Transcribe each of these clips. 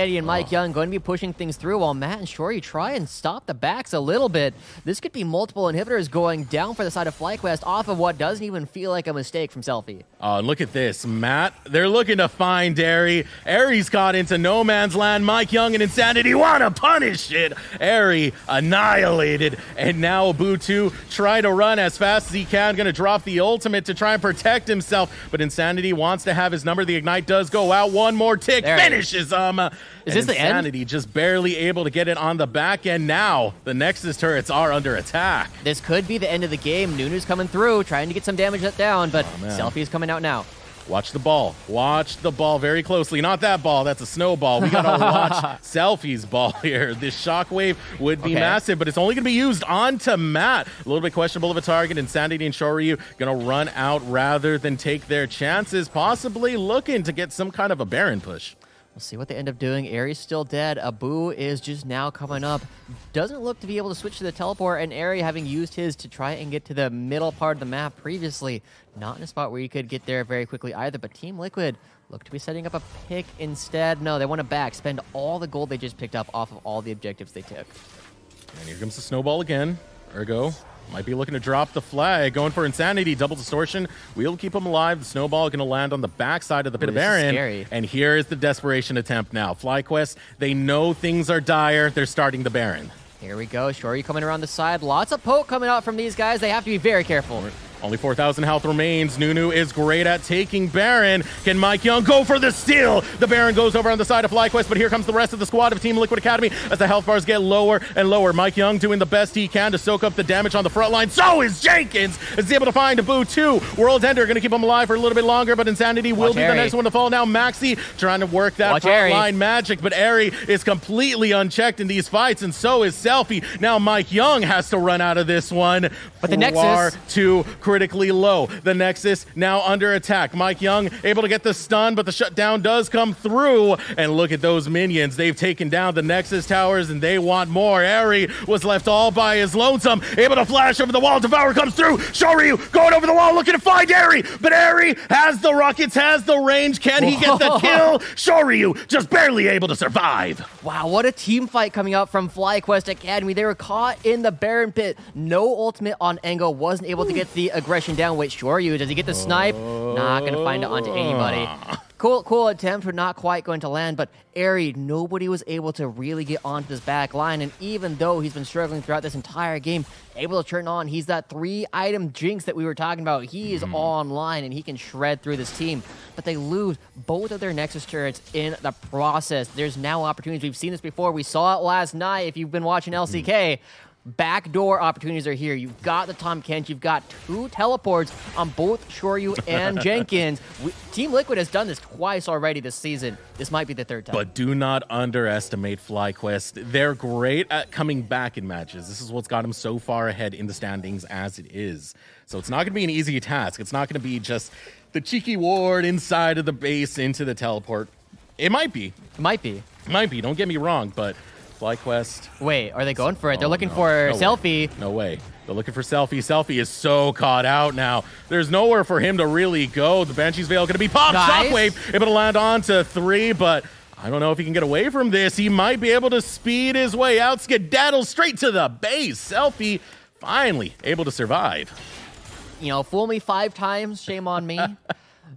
Eddie and Mike Young going to be pushing things through while Matt and Shoryu try and stop the backs a little bit. This could be multiple inhibitors going down for the side of Flyquest off of what doesn't even feel like a mistake from Selfie. Oh, and look at this. Matt, they're looking to find Airy. Airy's caught into no man's land. Mike Young and Insanity want to punish it. Airy annihilated. And now Abu2 try to run as fast as he can. Going to drop the ultimate to try and protect himself. But Insanity wants to have his number. The Ignite does go out. One more tick. There Finishes him. Is this the end? Insanity just barely able to get it on the back end. Now the Nexus turrets are under attack. This could be the end of the game. Nunu's coming through, trying to get some damage down, but Selfie's coming out now. Watch the ball. Watch the ball very closely. Not that ball. That's a snowball. We got to watch Selfie's ball here. This shockwave would be massive, but it's only going to be used onto Matt. A little bit questionable of a target. Insanity and Shoryu going to run out rather than take their chances, possibly looking to get some kind of a Baron push. We'll see what they end up doing. Aries still dead. Abu is just now coming up. Doesn't look to be able to switch to the teleport, and Aerie, having used his to try and get to the middle part of the map previously, not in a spot where you could get there very quickly either, but Team Liquid look to be setting up a pick instead. No, they want to back, spend all the gold they just picked up off of all the objectives they took. And here comes the snowball again. Ergo might be looking to drop the flag. Going for Insanity. Double distortion. We'll keep him alive. The snowball going to land on the backside of the pit of Baron. And here is the desperation attempt now. Flyquest, they know things are dire. They're starting the Baron. Here we go. Shoryu coming around the side. Lots of poke coming out from these guys. They have to be very careful. Only 4,000 health remains. Nunu is great at taking Baron. Can Mike Young go for the steal? The Baron goes over on the side of Flyquest, but here comes the rest of the squad of Team Liquid Academy as the health bars get lower and lower. Mike Young doing the best he can to soak up the damage on the front line. So is Jenkins. Is able to find Abu2. World Ender going to keep him alive for a little bit longer, but Insanity will be the next one to fall. Now Maxi trying to work that front line magic, but Airy is completely unchecked in these fights, and so is Selfie. Now Mike Young has to run out of this one. But the Nexus too critically low. The Nexus now under attack. Mike Young able to get the stun, but the shutdown does come through. And look at those minions. They've taken down the Nexus towers, and they want more. Airy was left all by his lonesome. Able to flash over the wall. Devour comes through. Shoryu going over the wall looking to find Airy, but Airy has the rockets, has the range. Can he get the kill? Shoryu just barely able to survive. Wow, what a team fight coming out from Flyquest Academy. They were caught in the Baron pit. No ultimate on Engo. Wasn't able to get the aggression down. Wait, Shoryu, does he get the snipe? Not going to find it onto anybody. Cool attempt, but not quite going to land. But Airy, nobody was able to really get onto this back line. And even though he's been struggling throughout this entire game, able to turn on, he's that 3-item jinx that we were talking about. He is online, and he can shred through this team. But they lose both of their Nexus turrets in the process. There's now opportunities. We've seen this before. We saw it last night if you've been watching LCK. Backdoor opportunities are here. You've got the Tahm Kench. You've got 2 teleports on both Shoryu and Jenkins. Team Liquid has done this twice already this season. This might be the 3rd time. But do not underestimate Flyquest. They're great at coming back in matches. This is what's got them so far ahead in the standings as it is. So it's not going to be an easy task. It's not going to be just the cheeky ward inside of the base into the teleport. It might be. It might be. It might be. Don't get me wrong, but Flyquest. Wait, are they going for it? They're looking for Selfie. No way. They're looking for Selfie. Selfie is so caught out now. There's nowhere for him to really go. The Banshee's Veil going to be popped. Nice. Shockwave able to land onto 3, but I don't know if he can get away from this. He might be able to speed his way out. Skedaddle straight to the base. Selfie finally able to survive. You know, fool me 5 times, shame on me.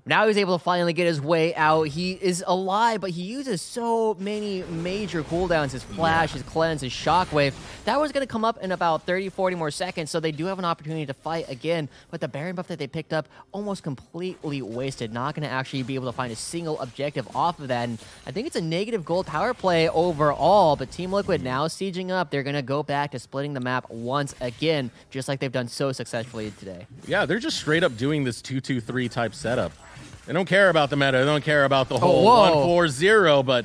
Now he's able to finally get his way out. He is alive, but he uses so many major cooldowns. His flash, his cleanse, his shockwave. That was going to come up in about 30, 40 more seconds, so they do have an opportunity to fight again. But the Baron buff that they picked up, almost completely wasted. Not going to actually be able to find a single objective off of that. And I think it's a negative gold power play overall, but Team Liquid now sieging up. They're going to go back to splitting the map once again, just like they've done so successfully today. Yeah, they're just straight up doing this 2-2-3 type setup. They don't care about the meta. They don't care about the whole 1-4-0, but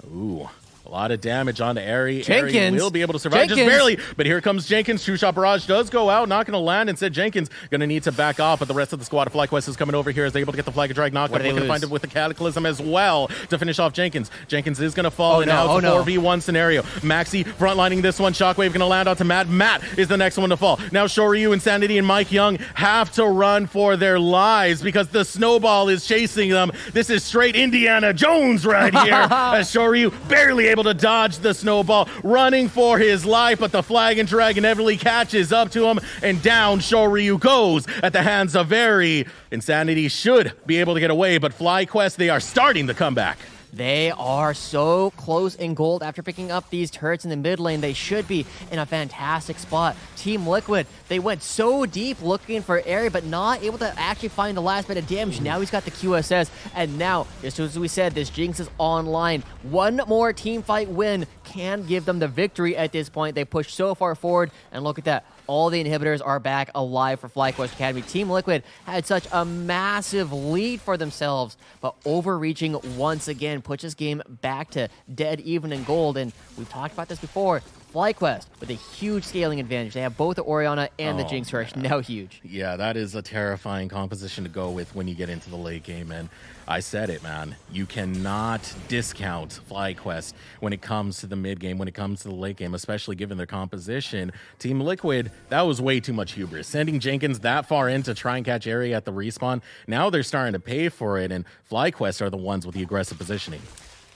ooh, A lot of damage onto Airy. Jenkins. Airy will be able to survive just barely, but here comes Jenkins. True Shot Barrage does go out, not going to land. Instead, Jenkins going to need to back off, but the rest of the squad of Flyquest is coming over here as they're able to get the Flag of Drag knocked up. Looking to find it with the Cataclysm as well to finish off Jenkins. Jenkins is going to fall, and now it's a 4v1 scenario. Maxi frontlining this one. Shockwave going to land onto Matt. Matt is the next one to fall. Now Shoryu, Insanity, and Mike Young have to run for their lives because the snowball is chasing them. This is straight Indiana Jones right here as Shoryu barely able to dodge the snowball, running for his life, but the Flag and Drag inevitably catches up to him, and down Shoryu goes at the hands of Airy. Insanity should be able to get away, but Flyquest, they are starting the comeback. They are so close in gold after picking up these turrets in the mid lane. They should be in a fantastic spot. Team Liquid, they went so deep looking for Airy, but not able to actually find the last bit of damage. Now he's got the QSS, and now, just as we said, this Jinx is online. One more team fight win can give them the victory at this point. They pushed so far forward, and look at that. All the inhibitors are back alive for Flyquest Academy. Team Liquid had such a massive lead for themselves, but overreaching once again puts this game back to dead even in gold. And we've talked about this before. Flyquest with a huge scaling advantage. They have both the Orianna and the Jinx, who are now huge. Yeah, that is a terrifying composition to go with when you get into the late game, and I said it, man. You cannot discount Flyquest when it comes to the mid game, when it comes to the late game, especially given their composition. Team Liquid, that was way too much hubris. Sending Jenkins that far in to try and catch Airy at the respawn, now they're starting to pay for it, and Flyquest are the ones with the aggressive positioning.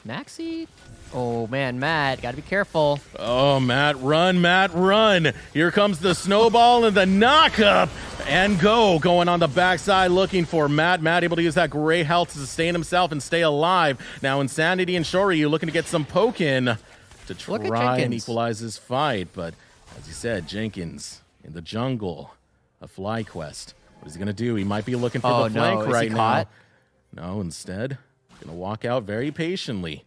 Maxi? Oh, man, Matt, gotta be careful. Oh, Matt, run. Here comes the snowball and the knock-up. And going on the backside looking for Matt. Matt able to use that gray health to sustain himself and stay alive. Now Insanity and Shoryu looking to get some poke in to try and equalize this fight. But as you said, Jenkins in the jungle of Flyquest. What is he going to do? He might be looking for the flank right now. No, instead, going to walk out very patiently.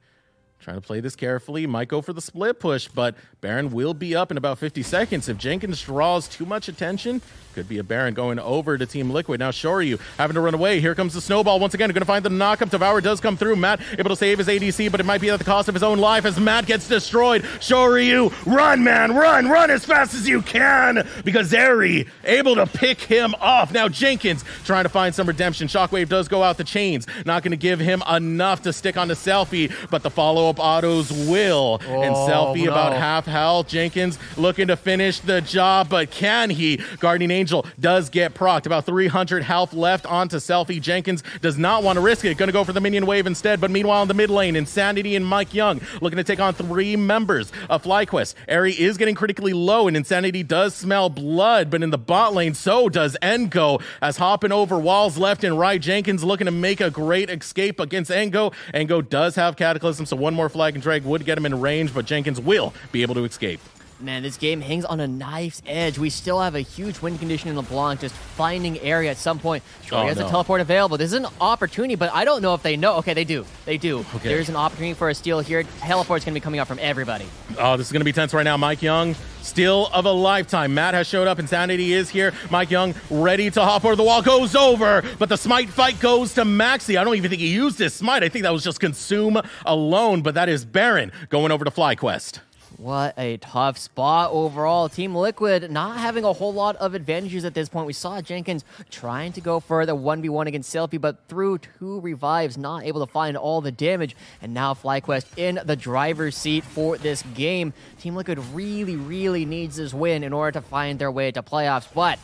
Trying to play this carefully. Might go for the split push, but Baron will be up in about 50 seconds. If Jenkins draws too much attention, could be a Baron going over to Team Liquid. Now Shoryu having to run away. Here comes the snowball once again. Going to find the knockup. Devour does come through. Matt able to save his ADC, but it might be at the cost of his own life as Matt gets destroyed. Shoryu, run, man, run as fast as you can, because Airy able to pick him off. Now Jenkins trying to find some redemption. Shockwave does go out the chains. Not going to give him enough to stick on the Selfie, but the follow-up autos will. And Selfie about half health. Jenkins looking to finish the job, but can he? Guardian Angel does get procced. About 300 health left onto Selfie. Jenkins does not want to risk it. Going to go for the minion wave instead. But meanwhile in the mid lane, Insanity and Mike Young looking to take on 3 members of Flyquest. Airy is getting critically low, and Insanity does smell blood. But in the bot lane, so does Engo, as hopping over walls left and right. Jenkins looking to make a great escape against Engo. Engo does have Cataclysm, so one more Flag and Drag would get him in range, but Jenkins will be able to escape. Man, this game hangs on a knife's edge. We still have a huge win condition in LeBlanc, just finding Airy at some point. Sure, he has a teleport available. This is an opportunity, but I don't know if they know. Okay, they do. Okay. There's an opportunity for a steal here. Teleport's going to be coming out from everybody. Oh, this is going to be tense right now. Mike Young, steal of a lifetime. Matt has showed up. Insanity is here. Mike Young ready to hop over the wall. Goes over, but the smite fight goes to Maxi. I don't even think he used his smite. I think that was just consume alone, but that is Baron going over to Flyquest. What a tough spot overall. Team Liquid not having a whole lot of advantages at this point. We saw Jenkins trying to go for the 1v1 against Selfie, but through 2 revives, not able to find all the damage. And now Flyquest in the driver's seat for this game. Team Liquid really needs this win in order to find their way to playoffs, but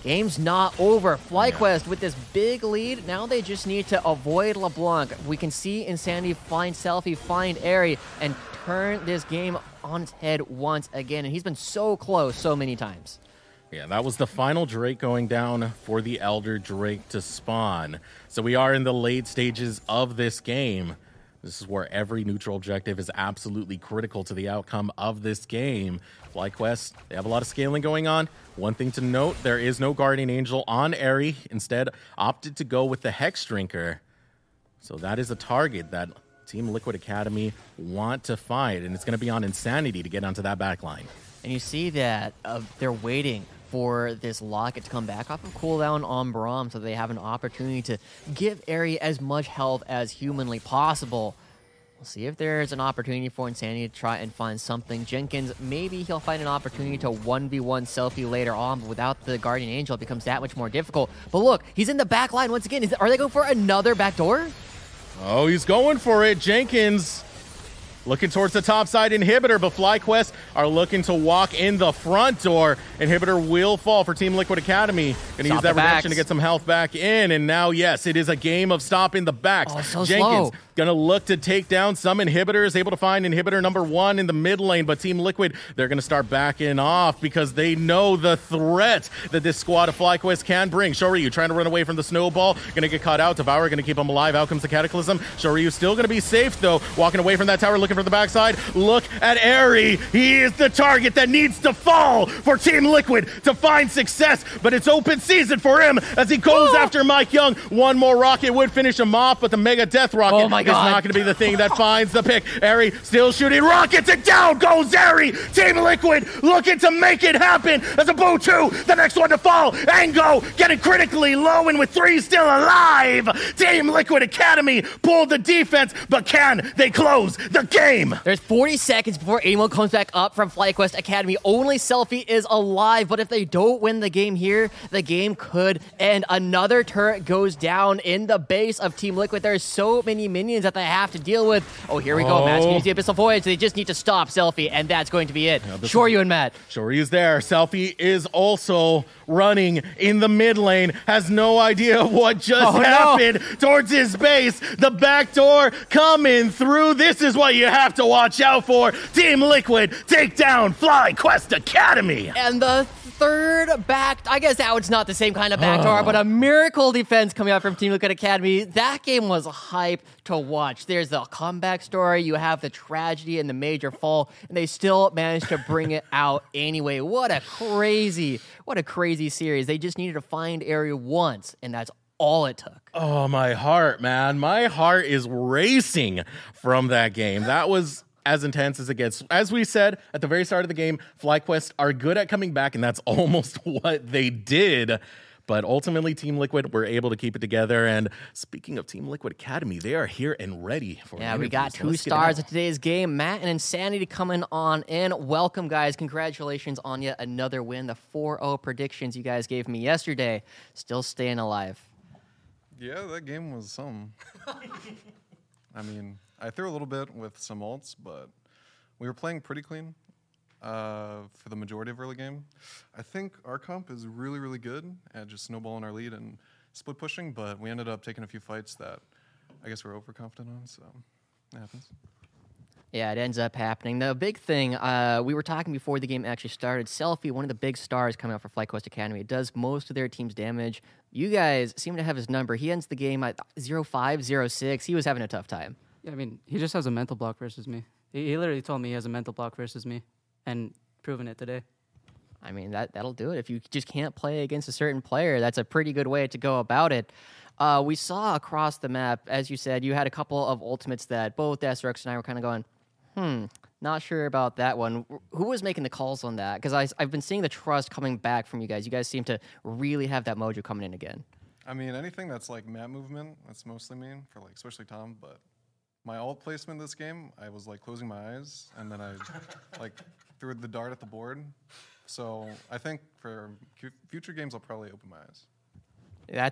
game's not over. Flyquest with this big lead. Now they just need to avoid LeBlanc. We can see Insanity find Selfie, find Airy, and turn this game on its head once again. And he's been so close so many times. Yeah, that was the final Drake going down for the Elder Drake to spawn. So we are in the late stages of this game. This is where every neutral objective is absolutely critical to the outcome of this game. Flyquest, they have a lot of scaling going on. One thing to note, there is no Guardian Angel on Airy. Instead, opted to go with the Hex Drinker. So that is a target that Team Liquid Academy want to fight, and it's going to be on Insanity to get onto that backline. And you see that they're waiting for this Locket to come back off of cooldown on Braum, so they have an opportunity to give Airy as much health as humanly possible. We'll see if there's an opportunity for Insanity to try and find something. Jenkins, maybe he'll find an opportunity to 1v1 Selfie later on, but without the Guardian Angel, it becomes that much more difficult. But look, he's in the back line once again. Are they going for another backdoor? Oh, he's going for it. Jenkins looking towards the top side Inhibitor, but Flyquest are looking to walk in the front door. Inhibitor will fall for Team Liquid Academy. Going to use that redemption to get some health back in. And now, yes, it is a game of stopping the backs. Oh, so Jenkins slow. going to look to take down some Inhibitors, able to find Inhibitor number 1 in the mid lane, but Team Liquid, they're going to start backing off because they know the threat that this squad of Flyquest can bring. Shoryu trying to run away from the snowball, going to get caught out. Devour going to keep him alive. Out comes the Cataclysm. Shoryu still going to be safe, though, walking away from that tower, looking for the backside. Look at Airy. He is the target that needs to fall for Team Liquid to find success, but it's open season for him as he goes after Mike Young. One more rocket would finish him off, but the Mega Death Rocket is not going to be the thing that finds the pick. Airy still shooting rockets, and down goes Airy. Team Liquid looking to make it happen as a Boo 2, the next one to fall. Ango getting critically low, and with 3 still alive. Team Liquid Academy pulled the defense, but can they close the game? There's 40 seconds before anyone comes back up from Flyquest Academy. Only Selfie is alive, but if they don't win the game here, the game could end. Another turret goes down in the base of Team Liquid. There's so many minions that they have to deal with. Oh, here we go. Matt's going to use the Abyssal Voyage. They just need to stop Selfie, and that's going to be it. Shoryu and Matt. Shoryu's there. Selfie is also running in the mid lane. Has no idea what just happened towards his base. The back door coming through. This is what you have to watch out for. Team Liquid take down Flyquest Academy. And the third back, I guess that one's not the same kind of backdoor, but a miracle defense coming out from Team Liquid Academy. That game was hype to watch. There's the comeback story, you have the tragedy and the major fall, and they still managed to bring it out anyway. What a crazy series. They just needed to find area once, and that's all it took. Oh, my heart, man. My heart is racing from that game. That was as intense as it gets. As we said at the very start of the game, Flyquest are good at coming back, and that's almost what they did. But ultimately, Team Liquid were able to keep it together. And speaking of Team Liquid Academy, they are here and ready for we got 2 stars of today's game. Matt and Insanity coming on in. Welcome, guys. Congratulations on yet another win. The 4-0 predictions you guys gave me yesterday, still staying alive. Yeah, that game was something. I mean, I threw a little bit with some ults, but we were playing pretty clean for the majority of early game. I think our comp is really, really good at just snowballing our lead and split pushing, but we ended up taking a few fights that I guess we're overconfident on, so it happens. Yeah, it ends up happening. The big thing, we were talking before the game actually started, Selfie, one of the big stars coming out for Flyquest Academy, does most of their team's damage. You guys seem to have his number. He ends the game at 0-5, 0-6. He was having a tough time. Yeah, I mean, he just has a mental block versus me. He literally told me he has a mental block versus me, and proven it today. I mean, that'll do it. If you just can't play against a certain player, that's a pretty good way to go about it. We saw across the map, as you said, you had a couple of ultimates that both SRX and I were kind of going, not sure about that one. Who was making the calls on that? Because I've been seeing the trust coming back from you guys. You guys seem to really have that mojo coming in again. I mean, anything that's like map movement, that's mostly me, for like especially Tom, but my ult placement this game, I was like closing my eyes, and then I like threw the dart at the board. So I think for future games, I'll probably open my eyes.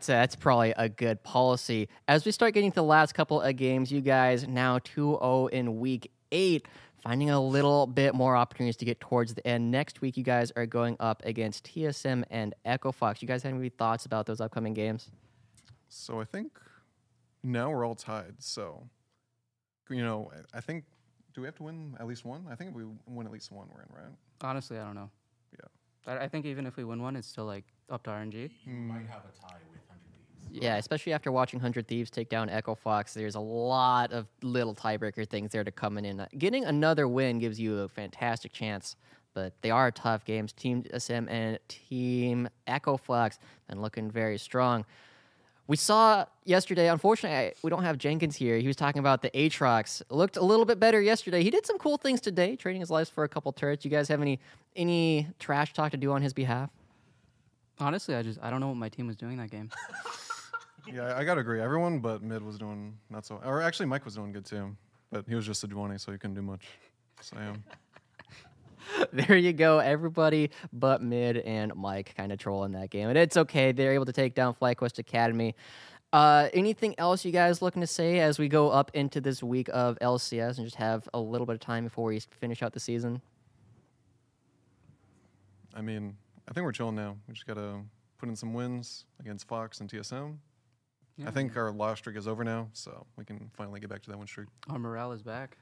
That's probably a good policy. As we start getting to the last couple of games, you guys now 2-0 in week 8, finding a little bit more opportunities to get towards the end. Next week, you guys are going up against TSM and Echo Fox. You guys have any thoughts about those upcoming games? So I think now we're all tied. So, you know, I think, do we have to win at least one? I think if we win at least one, we're in, right? Honestly, I don't know. Yeah. I think even if we win one, it's still like up to RNG. Might have a tie with 100 Thieves. Yeah, especially after watching 100 Thieves take down Echo Fox, there's a lot of little tiebreaker things there to coming in. Getting another win gives you a fantastic chance, but they are tough games. Team SM and Team Echo Fox been looking very strong. We saw yesterday, unfortunately, we don't have Jenkins here. He was talking about the Aatrox. Looked a little bit better yesterday. He did some cool things today, trading his lives for a couple turrets. You guys have any trash talk to do on his behalf? Honestly, I don't know what my team was doing that game. Yeah, I gotta agree. Everyone but mid was doing not so. Or actually, Mike was doing good too. but he was just a 20, so he couldn't do much. So yeah. There you go. Everybody but Mid and Mike kind of trolling that game. And it's okay. They're able to take down Flyquest Academy. Anything else you guys looking to say as we go up into this week of LCS and just have a little bit of time before we finish out the season? I mean, I think we're chilling now. We just got to put in some wins against Fox and TSM. Yeah, I think our loss streak is over now, so we can finally get back to that win streak. our morale is back.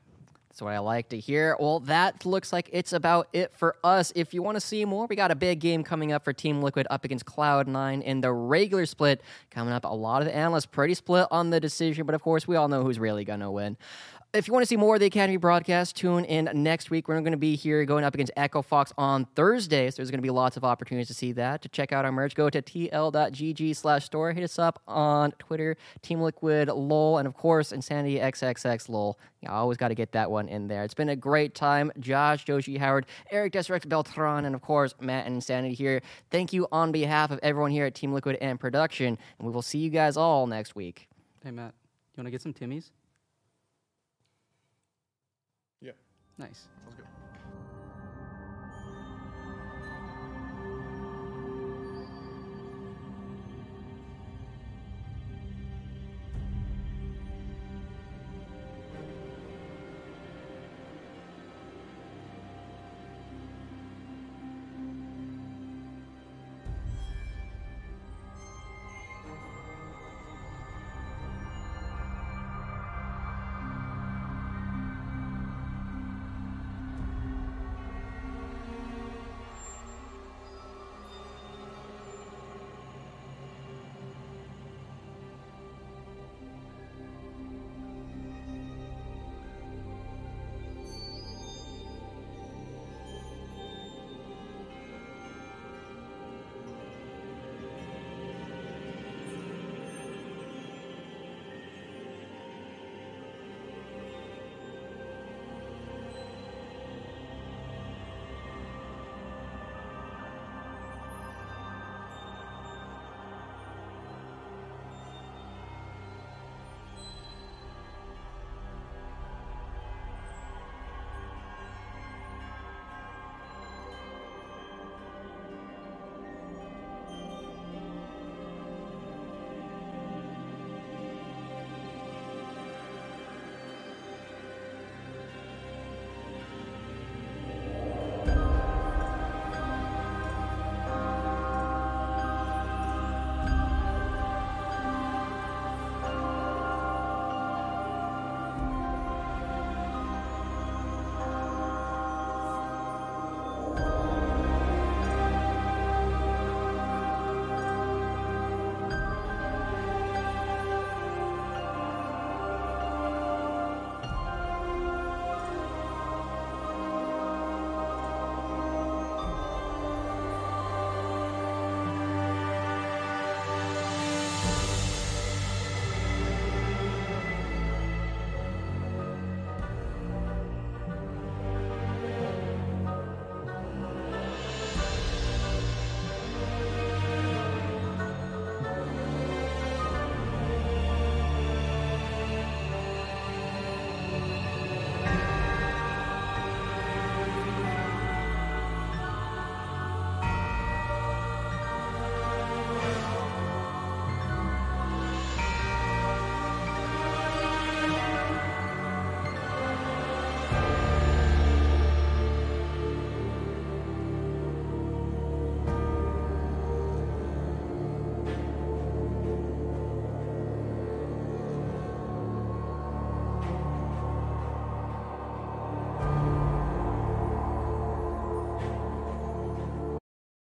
That's what I like to hear. Well, that looks like it's about it for us. If you want to see more, we got a big game coming up for Team Liquid up against Cloud9 in the regular split. Coming up, a lot of the analysts pretty split on the decision, but of course, we all know who's really going to win. If you want to see more of the Academy broadcast, tune in next week. We're going to be here going up against Echo Fox on Thursday, so there's going to be lots of opportunities to see that. To check out our merch, go to tl.gg/store. Hit us up on Twitter, Team Liquid LOL, and of course, Insanity XXX LOL. You always got to get that one in there. It's been a great time. Josh, Joshi, Howard, Eric Desrex Beltran, and of course, Matt and Insanity here. Thank you on behalf of everyone here at Team Liquid and production, and we will see you guys all next week. Hey, Matt, you want to get some Timmy's? Yeah. Nice. Sounds good.